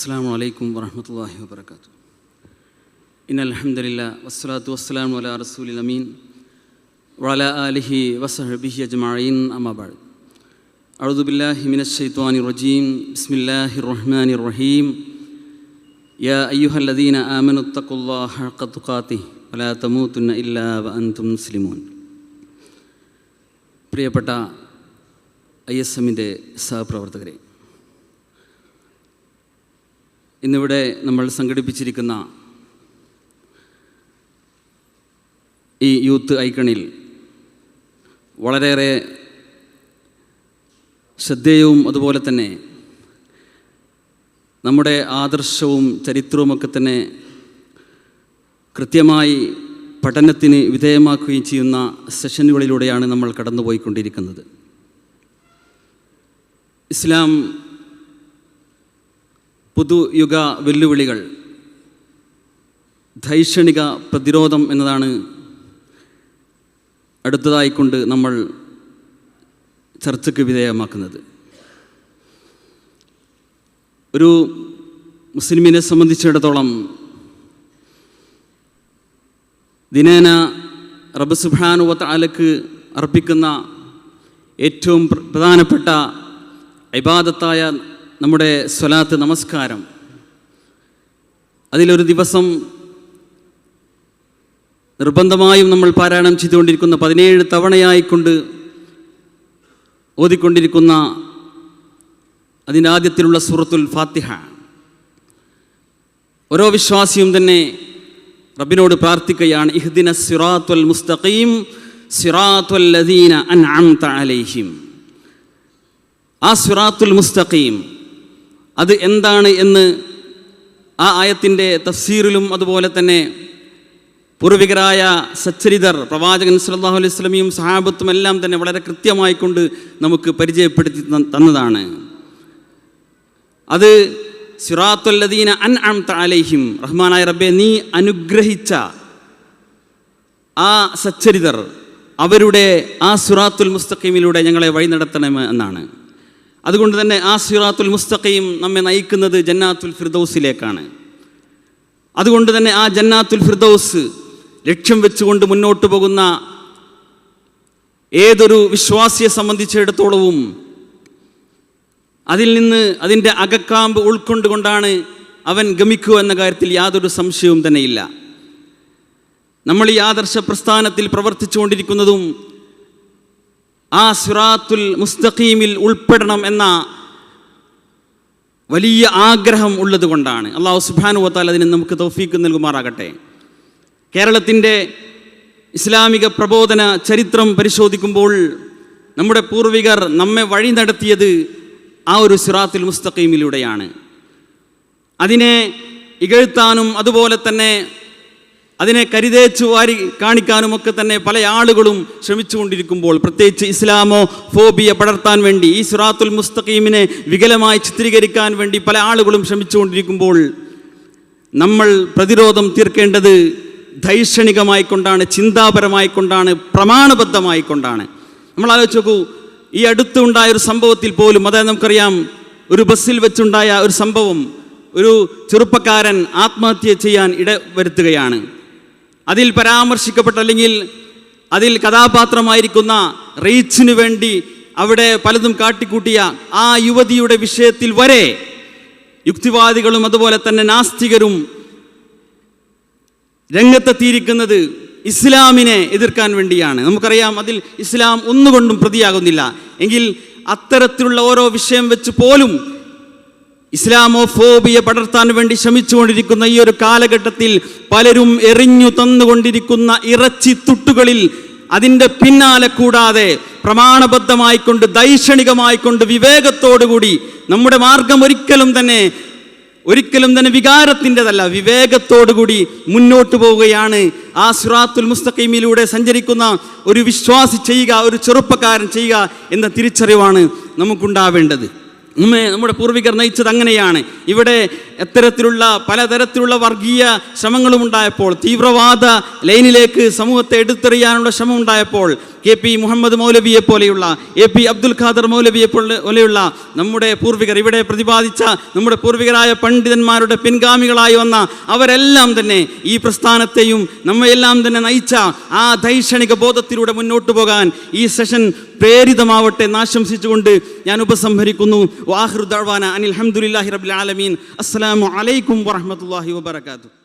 അസ്സലാമു അലൈക്കും വറഹ്മത്തുള്ളാഹി വബറകാതുഹു. ഇന്നൽ ഹംദുലില്ലാഹി വസ്സലാത്തു വസ്സലാമു അലാ റസൂലിൽ അമീൻ വഅലാ ആലിഹി വസഹ്ബിഹി അജ്മഈൻ അമ്മാ ബഅദ്. അഊദു ബില്ലാഹി മിനശ് ശൈത്വാനിർ റജീം. ബിസ്മില്ലാഹിർ റഹ്മാനിർ റഹീം. യാ അയ്യുഹല്ലദീന ആമനു തഖുല്ലാഹ ഹഖ്ക തുഖാതിഹി വലാ തമൂതുന്ന ഇല്ലാ വഅൻതും മുസ്ലിമൂൻ. പ്രിയപ്പെട്ട ISMൻ്റെ സഹപ്രവർത്തകരെ, ഇന്നിവിടെ നമ്മൾ സംഘടിപ്പിച്ചിരിക്കുന്ന ഈ യൂത്ത് ഐക്കണിൽ വളരെയേറെ ശ്രദ്ധേയവും അതുപോലെ തന്നെ നമ്മുടെ ആദർശവും ചരിത്രവുമൊക്കെ തന്നെ കൃത്യമായി പഠനത്തിന് വിധേയമാക്കുകയും ചെയ്യുന്ന സെഷനുകളിലൂടെയാണ് നമ്മൾ കടന്നുപോയിക്കൊണ്ടിരിക്കുന്നത്. ഇസ്ലാം പുതുയുഗ വെല്ലുവിളികൾ, ധൈഷണിക പ്രതിരോധം എന്നതാണ് അടുത്തതായിക്കൊണ്ട് നമ്മൾ ചർച്ചയ്ക്ക് വിധേയമാക്കുന്നത്. ഒരു മുസ്ലിമിനെ സംബന്ധിച്ചിടത്തോളം ദിനേന റബ്ബ് സുബ്ഹാനഹു വ തആലക്ക് അർപ്പിക്കുന്ന ഏറ്റവും പ്രധാനപ്പെട്ട ഇബാദത്തായ നമ്മുടെ സ്വലാത്ത്, നമസ്കാരം, അതിലൊരു ദിവസം നിർബന്ധമായും നമ്മൾ പാരായണം ചെയ്തുകൊണ്ടിരിക്കുന്ന 17 തവണയായിക്കൊണ്ട് ഓതിക്കൊണ്ടിരിക്കുന്ന അതിൻ്റെ ആദ്യത്തിലുള്ള സൂറത്തുൽ ഫാത്തിഹ. ഓരോ വിശ്വാസിയും തന്നെ റബ്ബിനോട് പ്രാർത്ഥിക്കുകയാണ്, ഇഹ്ദിനസ് സിറാത്തുൽ മുസ്തഖീം സിറാത്തുൽ ലദീന അൻഅംത അലൈഹിം. ആ സിറാത്തുൽ മുസ്തഖീം അത് എന്താണ് എന്ന് ആ ആയത്തിൻ്റെ തഫ്സീറിലും അതുപോലെ തന്നെ പൂർവികരായ സച്ചരിതർ, പ്രവാചകൻ സല്ലല്ലാഹു അലൈഹി വസല്ലമയും സഹാബത്തും എല്ലാം തന്നെ വളരെ കൃത്യമായിക്കൊണ്ട് നമുക്ക് പരിചയപ്പെടുത്തി തന്നതാണ്. അത് സിറാത്തുൽ ലദീന അൻഅംത അലൈഹിം, റഹ്മാനായ റബ്ബേ നീ അനുഗ്രഹിച്ച ആ സച്ചരിതർ, അവരുടെ ആ സിറാത്തുൽ മുസ്തഖീമിലൂടെ ഞങ്ങളെ വഴി നടത്തണമേ എന്നാണ്. അതുകൊണ്ട് തന്നെ ആ സിറാത്തുൽ മുസ്തഖീം നമ്മെ നയിക്കുന്നത് ജന്നാത്തുൽ ഫിർദൗസിലേക്കാണ്. അതുകൊണ്ട് തന്നെ ആ ജന്നാത്തുൽ ഫിർദൗസ് ലക്ഷ്യം വെച്ചുകൊണ്ട് മുന്നോട്ട് പോകുന്ന ഏതൊരു വിശ്വാസിയെ സംബന്ധിച്ചിടത്തോളവും അതിൽ നിന്ന് അതിൻ്റെ അകക്കാമ്പ് ഉൾക്കൊണ്ടുകൊണ്ടാണ് അവൻ ഗമിക്കുക എന്ന കാര്യത്തിൽ യാതൊരു സംശയവും തന്നെയില്ല. നമ്മൾ ഈ ആദർശ പ്രസ്ഥാനത്തിൽ പ്രവർത്തിച്ചു കൊണ്ടിരിക്കുന്നതും ആ സിറാത്തുൽ മുസ്തഖീമിൽ ഉൾപ്പെടണം എന്ന വലിയ ആഗ്രഹം ഉള്ളത് കൊണ്ടാണ്. അല്ലാഹു സുബ്ഹാനഹു വ തആല അതിന് നമുക്ക് തൗഫീഖ് നൽകുമാറാകട്ടെ. കേരളത്തിൻ്റെ ഇസ്ലാമിക പ്രബോധന ചരിത്രം പരിശോധിക്കുമ്പോൾ നമ്മുടെ പൂർവികർ നമ്മെ വഴി നടത്തിയത് ആ ഒരു സിറാത്തുൽ മുസ്തഖീമിലൂടെയാണ്. അതിനെ ഇകഴ്ത്താനും അതുപോലെ തന്നെ അതിനെ കരിതേച്ചു വാരി കാണിക്കാനുമൊക്കെ തന്നെ പല ആളുകളും ശ്രമിച്ചുകൊണ്ടിരിക്കുമ്പോൾ, പ്രത്യേകിച്ച് ഇസ്ലാമോ ഫോബിയ പടർത്താൻ വേണ്ടി, ഈ സിറാത്തുൽ മുസ്തഖീമിനെ വികലമായി ചിത്രീകരിക്കാൻ വേണ്ടി പല ആളുകളും ശ്രമിച്ചുകൊണ്ടിരിക്കുമ്പോൾ നമ്മൾ പ്രതിരോധം തീർക്കേണ്ടത് ധൈഷണികമായിക്കൊണ്ടാണ്, ചിന്താപരമായിക്കൊണ്ടാണ്, പ്രമാണബദ്ധമായിക്കൊണ്ടാണ്. നമ്മൾ ആലോചിച്ച് നോക്കൂ, ഈ അടുത്തുണ്ടായ ഒരു സംഭവത്തിൽ പോലും, അതായത് നമുക്കറിയാം, ഒരു ബസ്സിൽ വെച്ചുണ്ടായ ഒരു സംഭവം, ഒരു ചെറുപ്പക്കാരൻ ആത്മഹത്യ ചെയ്യാൻ ഇടവരുത്തുകയാണ്. അതിൽ പരാമർശിക്കപ്പെട്ട, അല്ലെങ്കിൽ അതിൽ കഥാപാത്രമായിരിക്കുന്ന റീച്ചിന് വേണ്ടി അവിടെ പലതും കാട്ടിക്കൂട്ടിയ ആ യുവതിയുടെ വിഷയത്തിൽ വരെ യുക്തിവാദികളും അതുപോലെ തന്നെ നാസ്തികരും രംഗത്തെത്തിയിരിക്കുന്നത് ഇസ്ലാമിനെ എതിർക്കാൻ വേണ്ടിയാണ്. നമുക്കറിയാം, അതിൽ ഇസ്ലാം ഒന്നുകൊണ്ടും പ്രതിയാകുന്നില്ല. എങ്കിൽ അത്തരത്തിലുള്ള ഓരോ വിഷയം വെച്ച് പോലും ഇസ്ലാമോഫോബിയ പടർത്താൻ വേണ്ടി ശ്രമിച്ചുകൊണ്ടിരിക്കുന്ന ഈ ഒരു കാലഘട്ടത്തിൽ പലരും എറിഞ്ഞു തന്നുകൊണ്ടിരിക്കുന്ന ഇറച്ചി തുട്ടുകളിൽ അതിൻ്റെ പിന്നാലെ കൂടാതെ പ്രമാണബദ്ധമായിക്കൊണ്ട്, ധൈഷണികമായിക്കൊണ്ട്, വിവേകത്തോടുകൂടി നമ്മുടെ മാർഗം ഒരിക്കലും തന്നെ വികാരത്തിൻ്റെതല്ല, വിവേകത്തോടുകൂടി മുന്നോട്ട് പോവുകയാണ് ആ സിറാത്തുൽ മുസ്തഖീമിലൂടെ സഞ്ചരിക്കുന്ന ഒരു വിശ്വാസി ചെയ്യുക, ഒരു ചെറുപ്പക്കാരൻ ചെയ്യുക എന്ന തിരിച്ചറിവാണ് നമുക്കുണ്ടാവേണ്ടത്. നമ്മുടെ പൂർവികർ നയിച്ചത് അങ്ങനെയാണ്. ഇവിടെ എത്തരത്തിലുള്ള പലതരത്തിലുള്ള വർഗീയ ശ്രമങ്ങളും ഉണ്ടായപ്പോൾ, തീവ്രവാദ ലൈനിലേക്ക് സമൂഹത്തെ എടുത്തെറിയാനുള്ള ശ്രമം ഉണ്ടായപ്പോൾ, KP മുഹമ്മദ് മൗലവിയെ പോലെയുള്ള, AP അബ്ദുൽ ഖാദർ മൗലവിയെ പോലെയുള്ള നമ്മുടെ പൂർവികർ, ഇവിടെ പ്രതിപാദിച്ച നമ്മുടെ പൂർവികരായ പണ്ഡിതന്മാരുടെ പിൻഗാമികളായി വന്ന അവരെല്ലാം തന്നെ ഈ പ്രസ്ഥാനത്തെയും നമ്മയെല്ലാം തന്നെ നയിച്ച ആ ദൈക്ഷണിക ബോധത്തിലൂടെ മുന്നോട്ട് പോകാൻ ഈ സെഷൻ പ്രേരിതമാവട്ടെ എന്നാശംസിച്ചുകൊണ്ട് ഞാൻ ഉപസംഹരിക്കുന്നു. വാഹിറു ദഅ്വാന അനിൽ ഹംദുലില്ലാഹി റബ്ബിൽ ആലമീൻ. അസ്സലാമു അലൈക്കും വറഹ്മത്തുള്ളാഹി വബറകാതുഹു.